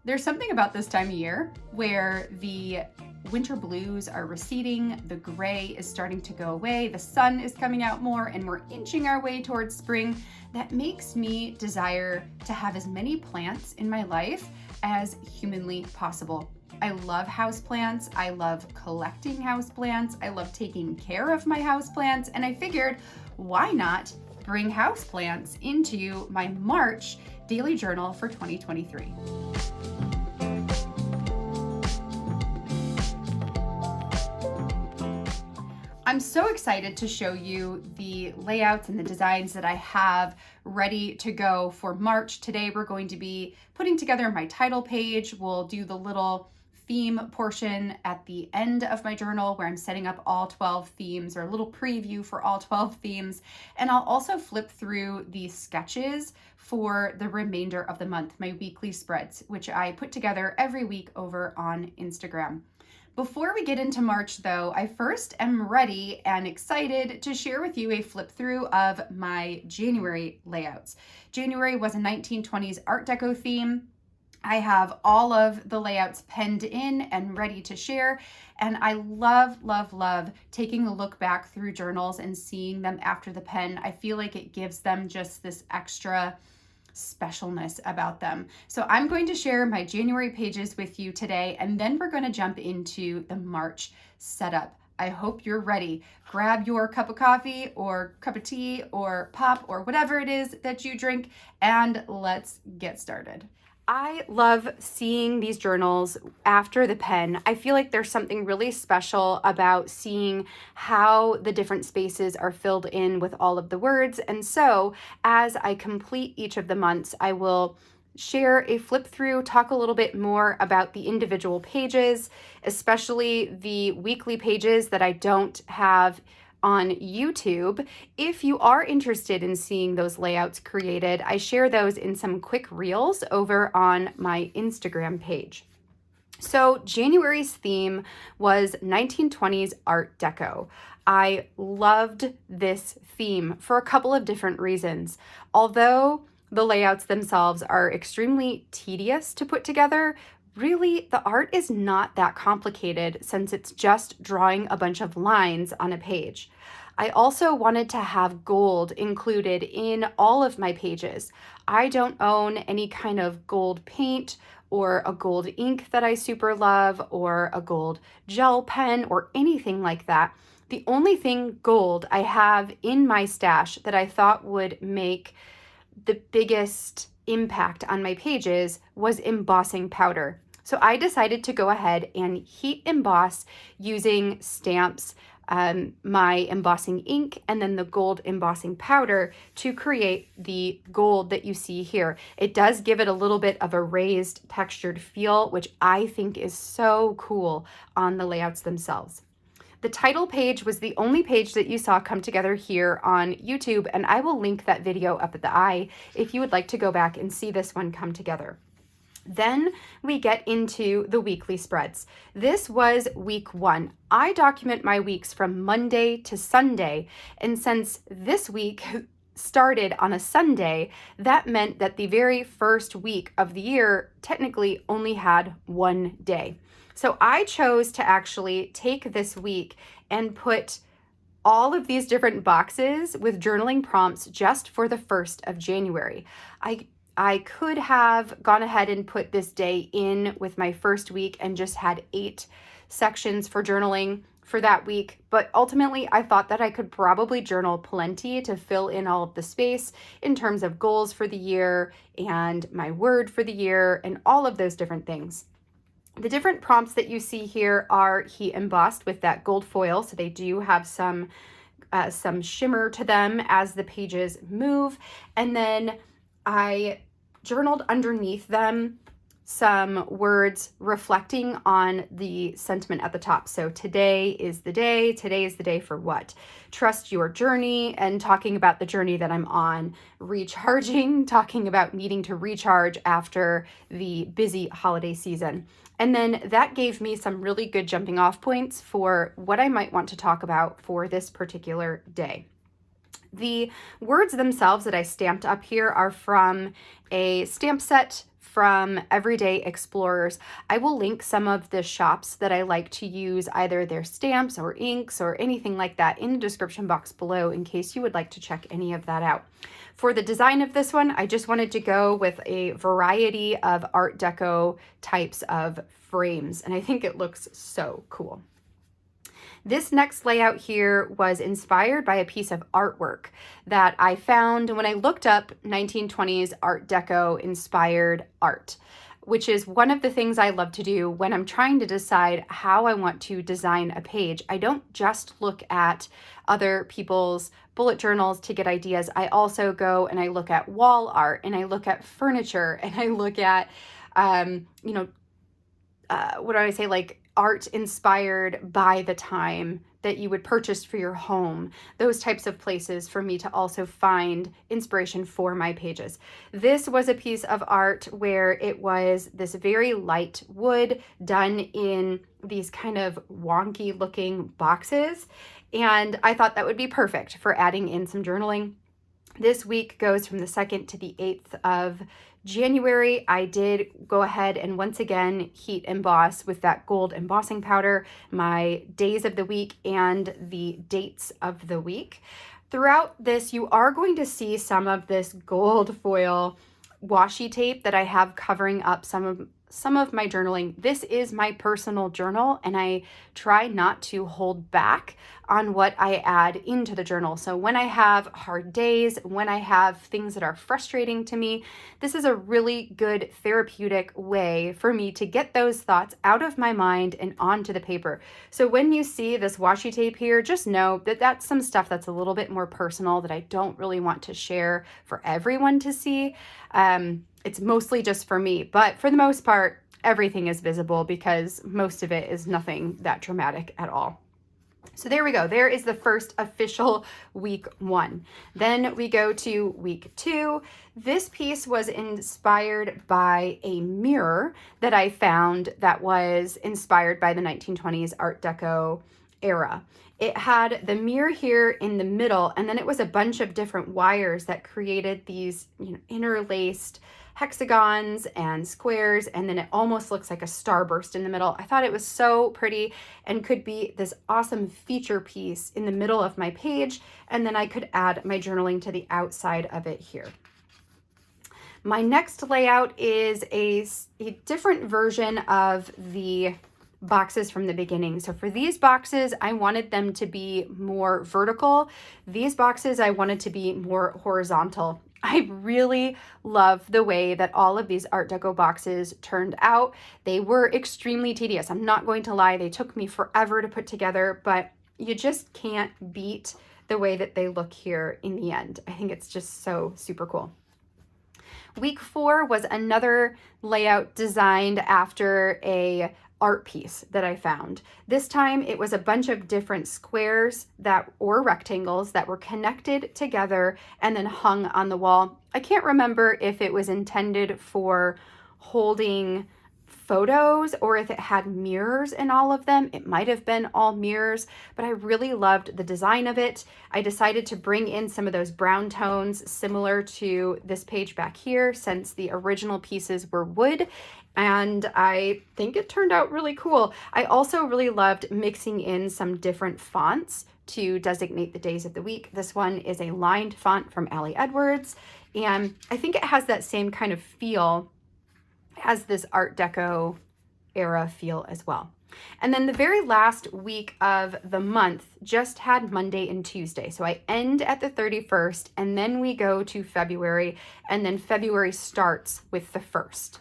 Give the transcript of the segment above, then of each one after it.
There's something about this time of year where the winter blues are receding, the gray is starting to go away, the sun is coming out more, and we're inching our way towards spring. That makes me desire to have as many plants in my life as humanly possible. I love houseplants. I love collecting houseplants. I love taking care of my houseplants. And I figured, why not bring houseplants into my March daily journal for 2023? I'm so excited to show you the layouts and the designs that I have ready to go for March. Today we're going to be putting together my title page. We'll do the little theme portion at the end of my journal where I'm setting up all 12 themes, or a little preview for all 12 themes. And I'll also flip through the sketches for the remainder of the month, my weekly spreads, which I put together every week over on Instagram. Before we get into March though, I first am ready and excited to share with you a flip through of my January layouts. January was a 1920s Art Deco theme. I have all of the layouts penned in and ready to share. And I love, love, love taking a look back through journals and seeing them after the pen. I feel like it gives them just this extra specialness about them. So I'm going to share my January pages with you today, and then we're going to jump into the March setup. I hope you're ready. Grab your cup of coffee or cup of tea or pop or whatever it is that you drink, and let's get started. I love seeing these journals after the pen. I feel like there's something really special about seeing how the different spaces are filled in with all of the words. And so as I complete each of the months, I will share a flip through, talk a little bit more about the individual pages, especially the weekly pages that I don't have on YouTube. If you are interested in seeing those layouts created, I share those in some quick reels over on my Instagram page. So January's theme was 1920s Art Deco. I loved this theme for a couple of different reasons. Although the layouts themselves are extremely tedious to put together, really, the art is not that complicated since it's just drawing a bunch of lines on a page. I also wanted to have gold included in all of my pages. I don't own any kind of gold paint or a gold ink that I super love or a gold gel pen or anything like that. The only thing gold I have in my stash that I thought would make the biggest impact on my pages was embossing powder. So I decided to go ahead and heat emboss using stamps, my embossing ink, and then the gold embossing powder to create the gold that you see here. It does give it a little bit of a raised textured feel, which I think is so cool on the layouts themselves. The title page was the only page that you saw come together here on YouTube, and I will link that video up at the eye if you would like to go back and see this one come together. Then we get into the weekly spreads. This was week 1. I document my weeks from Monday to Sunday, and since this week started on a Sunday, that meant that the very first week of the year technically only had one day. So I chose to actually take this week and put all of these different boxes with journaling prompts just for the 1st of January. I could have gone ahead and put this day in with my first week and just had 8 sections for journaling for that week, but ultimately I thought that I could probably journal plenty to fill in all of the space in terms of goals for the year and my word for the year and all of those different things. The different prompts that you see here are heat embossed with that gold foil, so they do have some shimmer to them as the pages move, and then I journaled underneath them some words reflecting on the sentiment at the top. So today is the day for what? Trust your journey, and talking about the journey that I'm on. Recharging, talking about needing to recharge after the busy holiday season. And then that gave me some really good jumping off points for what I might want to talk about for this particular day. The words themselves that I stamped up here are from a stamp set from Everyday Explorers. I will link some of the shops that I like to use, either their stamps or inks or anything like that, in the description box below in case you would like to check any of that out. For the design of this one, I just wanted to go with a variety of Art Deco types of frames, and I think it looks so cool. This next layout here was inspired by a piece of artwork that I found when I looked up 1920s Art Deco inspired art, which is one of the things I love to do when I'm trying to decide how I want to design a page. I don't just look at other people's bullet journals to get ideas. I also go and I look at wall art, and I look at furniture, and I look at, what do I say, like art inspired by the time that you would purchase for your home, those types of places for me to also find inspiration for my pages. This was a piece of art where it was this very light wood done in these kind of wonky looking boxes, and I thought that would be perfect for adding in some journaling. This week goes from the 2nd to the 8th of January. I did go ahead and once again heat emboss with that gold embossing powder my days of the week and the dates of the week. Throughout this, you are going to see some of this gold foil washi tape that I have covering up some of my journaling. This is my personal journal, and I try not to hold back on what I add into the journal. So when I have hard days, when I have things that are frustrating to me, this is a really good therapeutic way for me to get those thoughts out of my mind and onto the paper. So when you see this washi tape here, just know that that's some stuff that's a little bit more personal that I don't really want to share for everyone to see. It's mostly just for me, but for the most part, everything is visible because most of it is nothing that dramatic at all. So there we go. There is the first official week 1. Then we go to week 2. This piece was inspired by a mirror that I found that was inspired by the 1920s Art Deco era. It had the mirror here in the middle, and then it was a bunch of different wires that created these, interlaced hexagons and squares, and then it almost looks like a starburst in the middle. I thought it was so pretty and could be this awesome feature piece in the middle of my page, and then I could add my journaling to the outside of it here. My next layout is a different version of the boxes from the beginning. So for these boxes, I wanted them to be more vertical. These boxes, I wanted to be more horizontal. I really love the way that all of these Art Deco boxes turned out. They were extremely tedious. I'm not going to lie. They took me forever to put together, but you just can't beat the way that they look here in the end. I think it's just so super cool. Week 4 was another layout designed after a art piece that I found. This time it was a bunch of different squares or rectangles that were connected together and then hung on the wall. I can't remember if it was intended for holding photos or if it had mirrors in all of them. It might have been all mirrors, but I really loved the design of it. I decided to bring in some of those brown tones similar to this page back here, since the original pieces were wood, and I think it turned out really cool. I also really loved mixing in some different fonts to designate the days of the week. This one is a lined font from Ali Edwards, and I think it has that same kind of feel as this Art Deco era feel as well. And then the very last week of the month just had Monday and Tuesday. So I end at the 31st, and then we go to February, and then February starts with the 1st.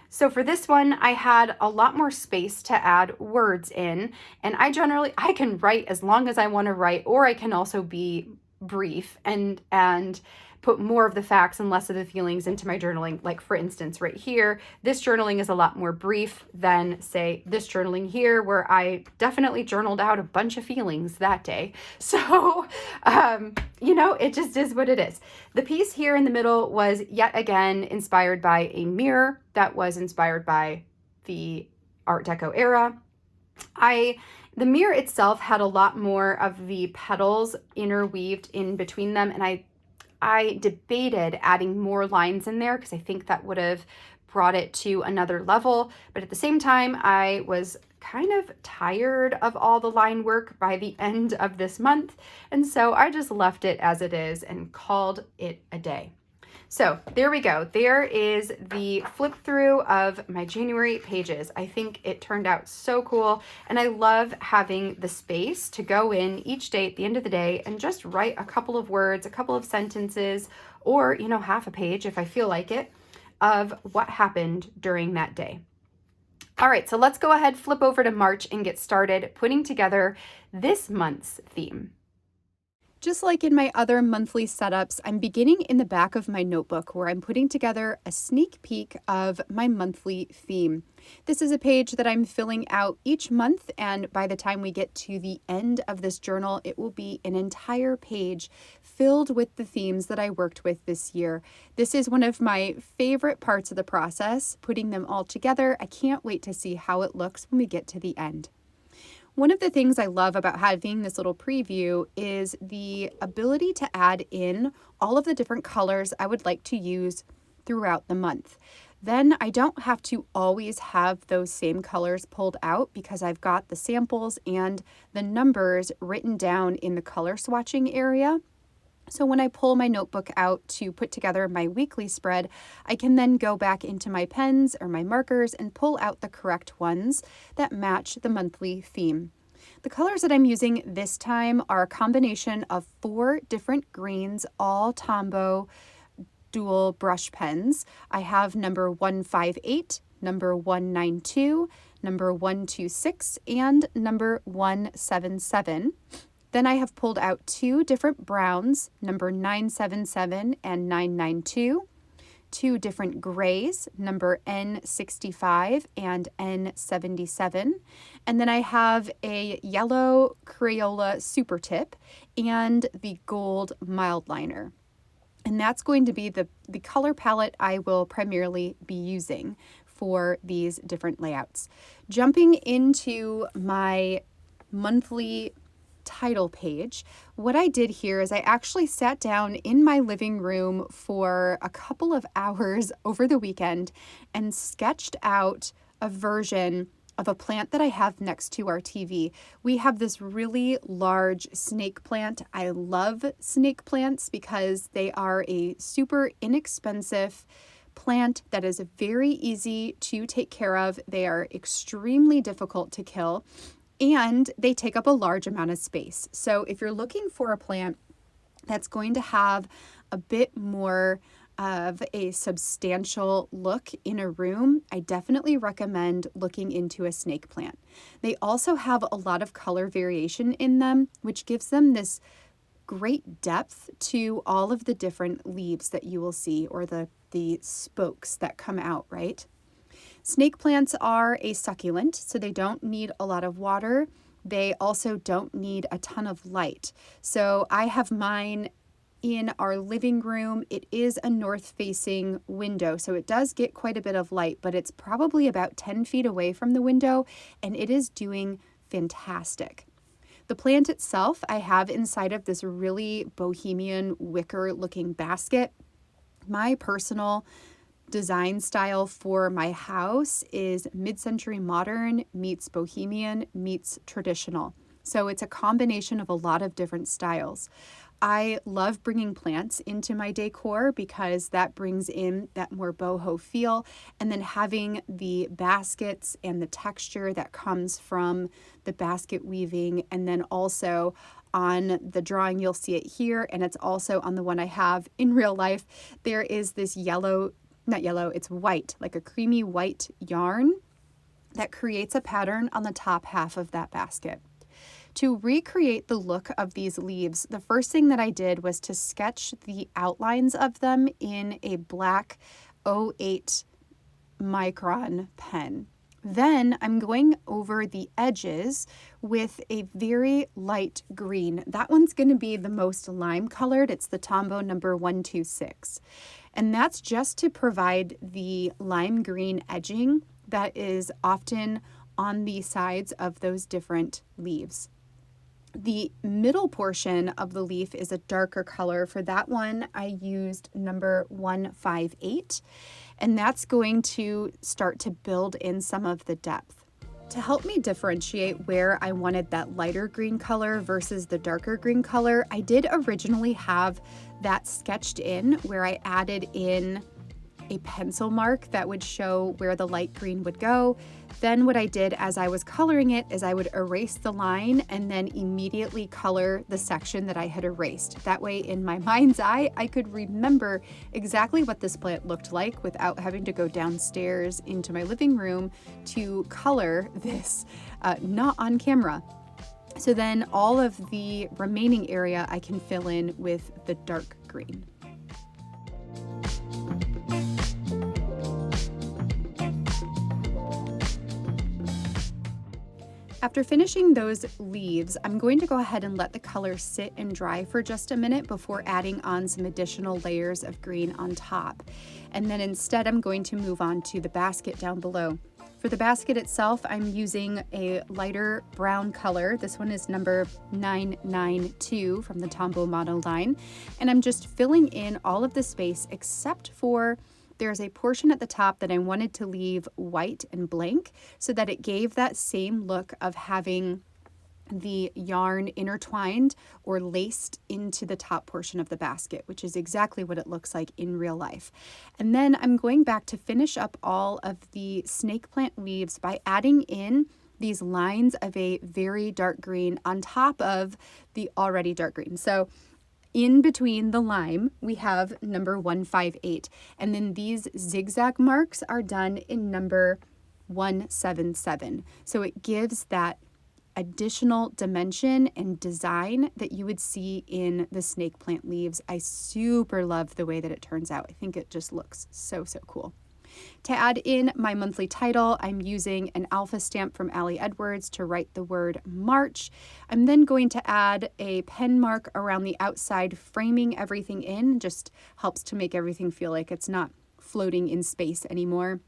So for this one, I had a lot more space to add words in, and I can write as long as I want to write, or I can also be brief and put more of the facts and less of the feelings into my journaling. Like for instance, right here, this journaling is a lot more brief than say this journaling here, where I definitely journaled out a bunch of feelings that day. So, it just is what it is. The piece here in the middle was yet again inspired by a mirror that was inspired by the Art Deco era. The mirror itself had a lot more of the petals interweaved in between them, and I I debated adding more lines in there because I think that would have brought it to another level. But at the same time, I was kind of tired of all the line work by the end of this month. And so I just left it as it is and called it a day. So there we go. There is the flip through of my January pages. I think it turned out so cool. And I love having the space to go in each day at the end of the day and just write a couple of words, a couple of sentences, or, half a page if I feel like it, of what happened during that day. All right, so let's go ahead, flip over to March and get started putting together this month's theme. Just like in my other monthly setups, I'm beginning in the back of my notebook where I'm putting together a sneak peek of my monthly theme. This is a page that I'm filling out each month, and by the time we get to the end of this journal, it will be an entire page filled with the themes that I worked with this year. This is one of my favorite parts of the process, putting them all together. I can't wait to see how it looks when we get to the end. One of the things I love about having this little preview is the ability to add in all of the different colors I would like to use throughout the month. Then I don't have to always have those same colors pulled out because I've got the samples and the numbers written down in the color swatching area. So when I pull my notebook out to put together my weekly spread, I can then go back into my pens or my markers and pull out the correct ones that match the monthly theme. The colors that I'm using this time are a combination of 4 different greens, all Tombow dual brush pens. I have number 158, number 192, number 126, and number 177. Then I have pulled out 2 different browns, number 977 and 992, 2 different grays, number N65 and N77, and then I have a yellow Crayola Super Tip and the gold mild liner. And that's going to be the color palette I will primarily be using for these different layouts. Jumping into my monthly title page, what I did here is I actually sat down in my living room for a couple of hours over the weekend and sketched out a version of a plant that I have next to our TV. We have this really large snake plant. I love snake plants because they are a super inexpensive plant that is very easy to take care of. They are extremely difficult to kill, and they take up a large amount of space. So if you're looking for a plant that's going to have a bit more of a substantial look in a room, I definitely recommend looking into a snake plant. They also have a lot of color variation in them, which gives them this great depth to all of the different leaves that you will see, or the spokes that come out, right? Snake plants are a succulent, so they don't need a lot of water. They also don't need a ton of light. So I have mine in our living room. It is a north-facing window, so it does get quite a bit of light, but it's probably about 10 feet away from the window, and it is doing fantastic. The plant itself I have inside of this really bohemian wicker-looking basket. My personal design style for my house is mid-century modern meets bohemian meets traditional. So it's a combination of a lot of different styles. I love bringing plants into my decor because that brings in that more boho feel, and then having the baskets and the texture that comes from the basket weaving, and then also on the drawing you'll see it here, and it's also on the one I have in real life. There is this it's white, like a creamy white yarn that creates a pattern on the top half of that basket. To recreate the look of these leaves, the first thing that I did was to sketch the outlines of them in a black 08 micron pen. Then I'm going over the edges with a very light green. That one's going to be the most lime colored. It's the Tombow number 126. And that's just to provide the lime green edging that is often on the sides of those different leaves. The middle portion of the leaf is a darker color. For that one, I used number 158, and that's going to start to build in some of the depth. To help me differentiate where I wanted that lighter green color versus the darker green color, I did originally have that sketched in where I added in a pencil mark that would show where the light green would go. Then what I did as I was coloring it is I would erase the line and then immediately color the section that I had erased. That way in my mind's eye, I could remember exactly what this plant looked like without having to go downstairs into my living room to color this, not on camera. So then all of the remaining area I can fill in with the dark green. After finishing those leaves, I'm going to go ahead and let the color sit and dry for just a minute before adding on some additional layers of green on top. And then instead, I'm going to move on to the basket down below. For the basket itself, I'm using a lighter brown color. This one is number 992 from the Tombow Mono line. And I'm just filling in all of the space except for there's a portion at the top that I wanted to leave white and blank so that it gave that same look of having the yarn intertwined or laced into the top portion of the basket, which is exactly what it looks like in real life. And then I'm going back to finish up all of the snake plant leaves by adding in these lines of a very dark green on top of the already dark green. So in between the lime, we have number 158, and then these zigzag marks are done in number 177. So it gives that additional dimension and design that you would see in the snake plant leaves. I super love the way that it turns out. I think it just looks so, so cool. To add in my monthly title, I'm using an alpha stamp from Ali Edwards to write the word March. I'm then going to add a pen mark around the outside, framing everything in. Just helps to make everything feel like it's not floating in space anymore.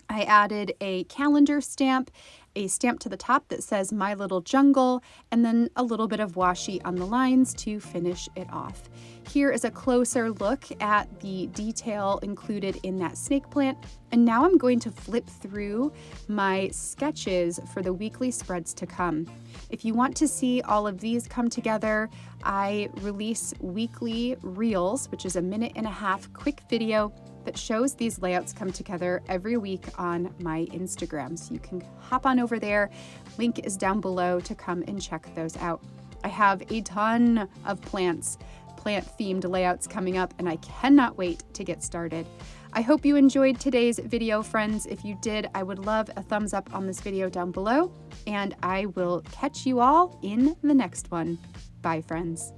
I added a calendar stamp, a stamp to the top that says My Little Jungle, and then a little bit of washi on the lines to finish it off. Here is a closer look at the detail included in that snake plant. And now I'm going to flip through my sketches for the weekly spreads to come. If you want to see all of these come together, I release weekly reels, which is a 1.5-minute quick video that shows these layouts come together every week on my Instagram. So you can hop on over there. Link is down below to come and check those out. I have a ton of plant-themed layouts coming up, and I cannot wait to get started. I hope you enjoyed today's video, friends. If you did, I would love a thumbs up on this video down below, and I will catch you all in the next one. Bye, friends.